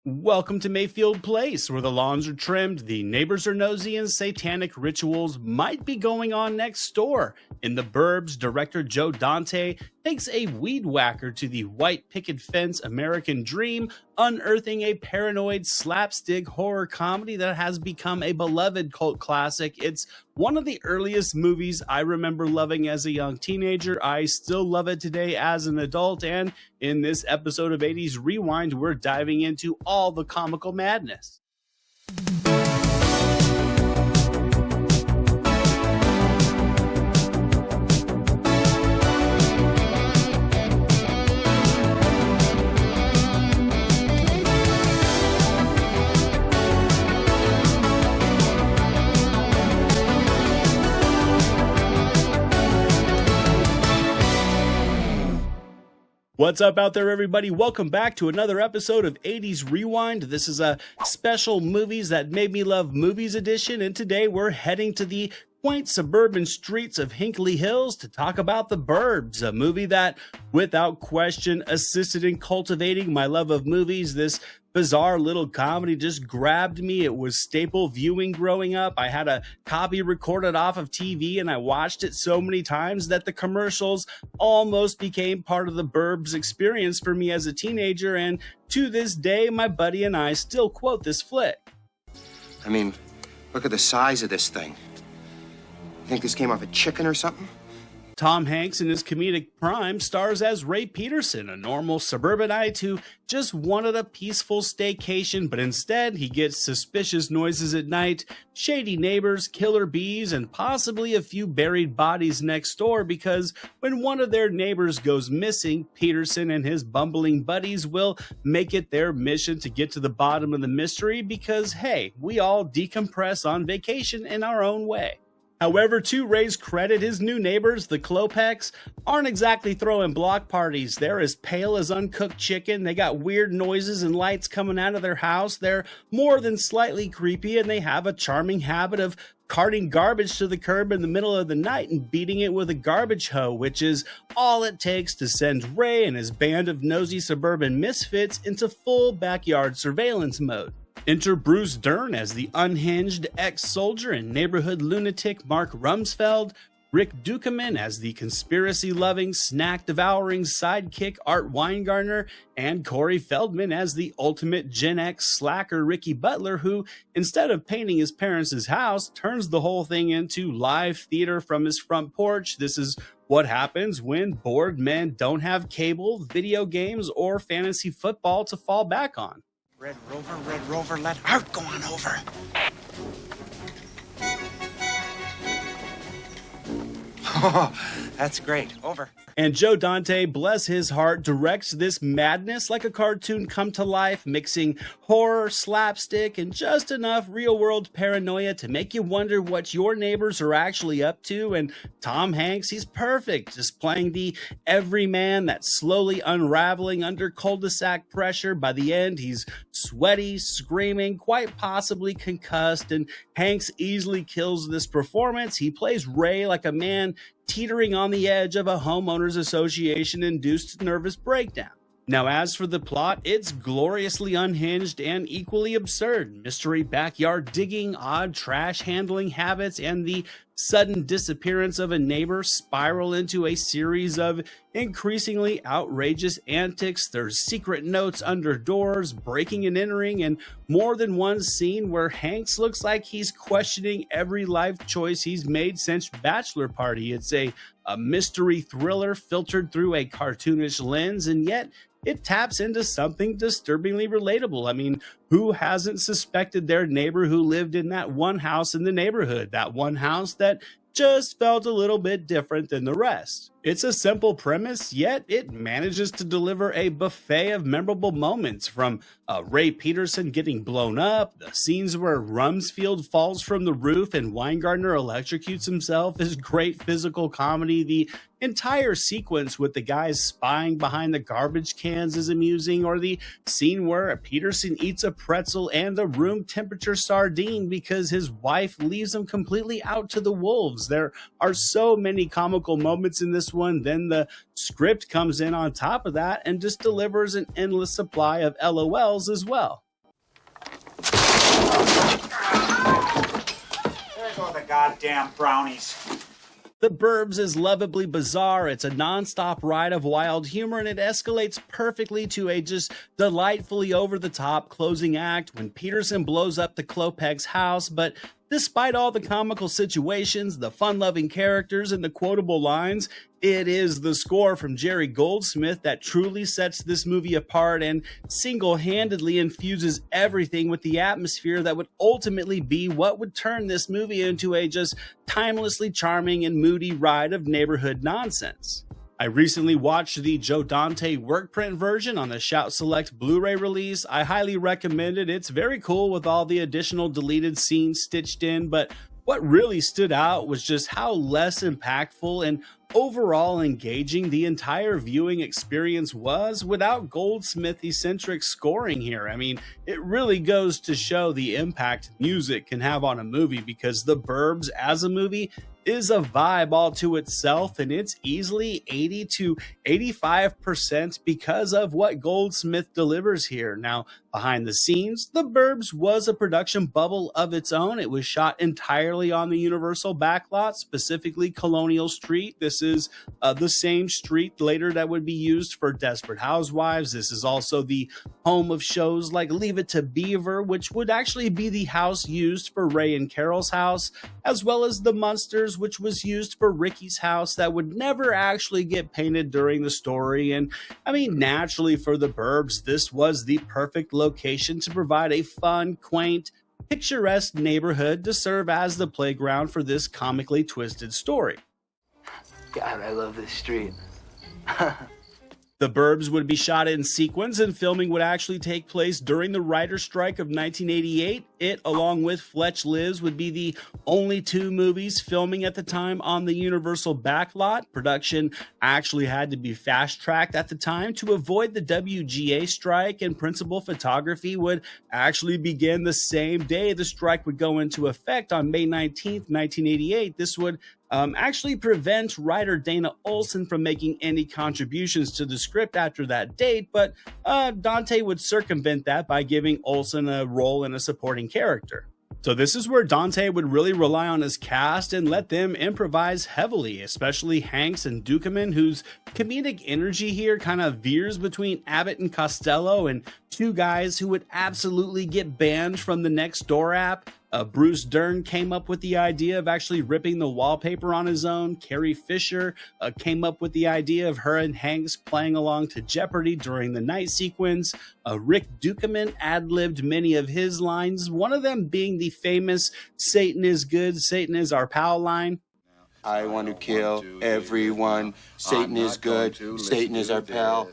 Welcome to Mayfield Place, where the lawns are trimmed, the neighbors are nosy, and satanic rituals might be going on next door. In the Burbs, director Joe Dante takes a weed whacker to the white picket fence American dream, unearthing a paranoid slapstick horror comedy that has become a beloved cult classic. It's one of the earliest movies I remember loving as a young teenager. I still love it today as an adult, and in this episode of 80s Rewind, we're diving into all the comical madness. What's up out there, everybody? Welcome back to another episode of 80s Rewind. This is a special Movies That Made Me Love Movies edition, and today we're heading to the quaint suburban streets of Hinckley Hills to talk about The Burbs, a movie that, without question, assisted in cultivating my love of movies. This bizarre little comedy just grabbed me. It was staple viewing growing up. I had a copy recorded off of TV and I watched it so many times that the commercials almost became part of the Burbs experience for me as a teenager, and to this day my buddy and I still quote this flick. I mean, look at the size of this thing. You think this came off a chicken or something? Tom Hanks in his comedic prime stars as Ray Peterson, a normal suburbanite who just wanted a peaceful staycation, but instead he gets suspicious noises at night, shady neighbors, killer bees, and possibly a few buried bodies next door, because when one of their neighbors goes missing, Peterson and his bumbling buddies will make it their mission to get to the bottom of the mystery because, hey, we all decompress on vacation in our own way. However, to Ray's credit, his new neighbors, the Klopeks, aren't exactly throwing block parties. They're as pale as uncooked chicken. They got weird noises and lights coming out of their house. They're more than slightly creepy, and they have a charming habit of carting garbage to the curb in the middle of the night and beating it with a garbage hoe, which is all it takes to send Ray and his band of nosy suburban misfits into full backyard surveillance mode. Enter Bruce Dern as the unhinged ex-soldier and neighborhood lunatic Mark Rumsfeld, Rick Dukeman as the conspiracy-loving, snack-devouring sidekick Art Weingartner, and Corey Feldman as the ultimate Gen X slacker Ricky Butler, who, instead of painting his parents' house, turns the whole thing into live theater from his front porch. This is what happens when bored men don't have cable, video games, or fantasy football to fall back on. Red Rover, let Art go on over. Oh, that's great. Over. And Joe Dante, bless his heart, directs this madness like a cartoon come to life, mixing horror, slapstick, and just enough real-world paranoia to make you wonder what your neighbors are actually up to. And Tom Hanks, he's perfect, just playing the everyman that's slowly unraveling under cul-de-sac pressure. By the end, he's sweaty, screaming, quite possibly concussed, and Hanks easily kills this performance. He plays Ray like a man teetering on the edge of a homeowners association-induced nervous breakdown. Now, as for the plot, it's gloriously unhinged and equally absurd. Mystery backyard digging, odd trash handling habits, and the sudden disappearance of a neighbor spiral into a series of increasingly outrageous antics. There's secret notes under doors, breaking and entering, and more than one scene where Hanks looks like he's questioning every life choice he's made since Bachelor Party. It's a mystery thriller filtered through a cartoonish lens, and yet it taps into something disturbingly relatable. I mean, who hasn't suspected their neighbor who lived in that one house in the neighborhood, that one house that just felt a little bit different than the rest? It's a simple premise, yet it manages to deliver a buffet of memorable moments, from Ray Peterson getting blown up, the scenes where Rumsfeld falls from the roof and Weingartner electrocutes himself is great physical comedy. The entire sequence with the guys spying behind the garbage cans is amusing, or the scene where Peterson eats a pretzel and a room temperature sardine because his wife leaves him completely out to the wolves. There are so many comical moments in this one. Then the script comes in on top of that and just delivers an endless supply of LOLs as well. There go the goddamn brownies. The Burbs is lovably bizarre. It's a non-stop ride of wild humor, and it escalates perfectly to a just delightfully over-the-top closing act when Peterson blows up the Klopek's house. But despite all the comical situations, the fun-loving characters, and the quotable lines, it is the score from Jerry Goldsmith that truly sets this movie apart and single-handedly infuses everything with the atmosphere that would ultimately be what would turn this movie into a just timelessly charming and moody ride of neighborhood nonsense. I recently watched the Joe Dante work print version on the Shout Select Blu-ray release. I highly recommend it. It's very cool with all the additional deleted scenes stitched in, but what really stood out was just how less impactful and overall engaging the entire viewing experience was without Goldsmith-eccentric scoring here. I mean, it really goes to show the impact music can have on a movie, because The Burbs as a movie is a vibe all to itself, and it's easily 80 to 85% because of what Goldsmith delivers here. Now, behind the scenes, The Burbs was a production bubble of its own. It was shot entirely on the Universal backlot, specifically Colonial Street. This is the same street later that would be used for Desperate Housewives. This is also the home of shows like Leave It to Beaver, which would actually be the house used for Ray and Carol's house, as well as The Munsters, which was used for Ricky's house that would never actually get painted during the story. And I mean, naturally for The Burbs, this was the perfect location to provide a fun, quaint, picturesque neighborhood to serve as the playground for this comically twisted story. God, I love this street. The Burbs would be shot in sequence, and filming would actually take place during the writer's strike of 1988. It, along with Fletch Lives, would be the only two movies filming at the time on the Universal backlot. Production actually had to be fast-tracked at the time to avoid the WGA strike, and principal photography would actually begin the same day the strike would go into effect on May 19th, 1988. This would actually prevent writer Dana Olson from making any contributions to the script after that date, but Dante would circumvent that by giving Olson a role in a supporting character. So this is where Dante would really rely on his cast and let them improvise heavily, especially Hanks and Dukeman, whose comedic energy here kind of veers between Abbott and Costello, and two guys who would absolutely get banned from the Nextdoor app. Bruce Dern came up with the idea of actually ripping the wallpaper on his own. Carrie Fisher came up with the idea of her and Hanks playing along to Jeopardy during the night sequence. Rick Dukeman ad-libbed many of his lines, one of them being the famous "Satan is good, Satan is our pal" line. I want to kill everyone. Satan is good. Satan is our pal.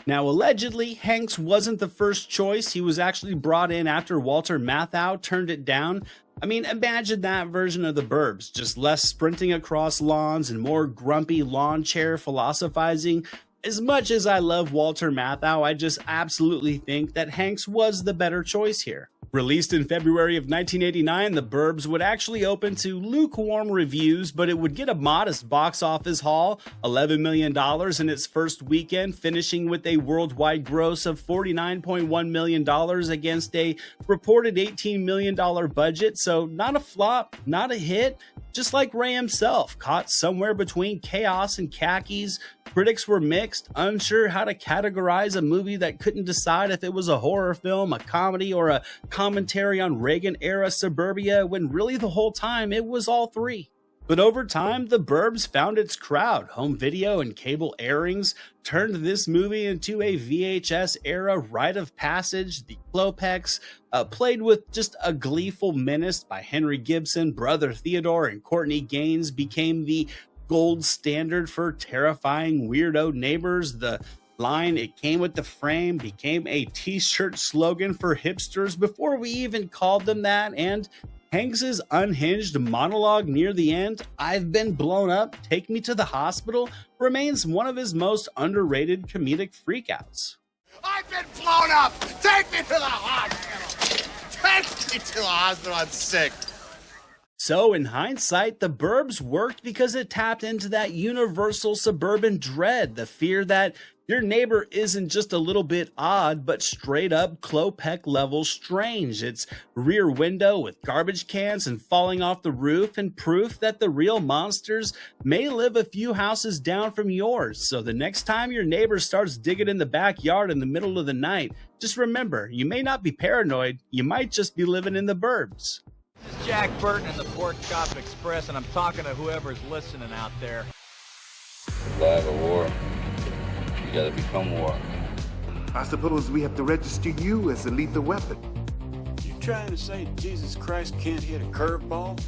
Now, allegedly, Hanks wasn't the first choice. He was actually brought in after Walter Matthau turned it down. I mean, imagine that version of The Burbs, just less sprinting across lawns and more grumpy lawn chair philosophizing. As much as I love Walter Matthau, I just absolutely think that Hanks was the better choice here. Released in February of 1989, The Burbs would actually open to lukewarm reviews, but it would get a modest box office haul, $11 million in its first weekend, finishing with a worldwide gross of $49.1 million against a reported $18 million budget. So not a flop, not a hit, just like Ray himself, caught somewhere between chaos and khakis. Critics were mixed, unsure how to categorize a movie that couldn't decide if it was a horror film, a comedy, or a commentary on Reagan-era suburbia, when really the whole time it was all three. But over time, The Burbs found its crowd. Home video and cable airings turned this movie into a VHS-era rite of passage. The Klopeks, played with just a gleeful menace by Henry Gibson, Brother Theodore, and Courtney Gaines, became the gold standard for terrifying weirdo neighbors. The line "it came with the frame" became a t-shirt slogan for hipsters before we even called them that, and Hanks's unhinged monologue near the end, "I've been blown up, take me to the hospital," remains one of his most underrated comedic freakouts. I've been blown up! Take me to the hospital! Take me to the hospital, I'm sick! So, in hindsight, The Burbs worked because it tapped into that universal suburban dread, the fear that Your neighbor isn't just a little bit odd, but straight up Klopek level strange. It's Rear Window with garbage cans and falling off the roof, and proof that the real monsters may live a few houses down from yours. So the next time your neighbor starts digging in the backyard in the middle of the night, just remember, you may not be paranoid, you might just be living in the burbs. This is Jack Burton in the Pork Chop Express, and I'm talking to whoever's listening out there. Survive a war, you gotta become war. I suppose we have to register you as a lethal weapon. You trying to say Jesus Christ can't hit a curveball?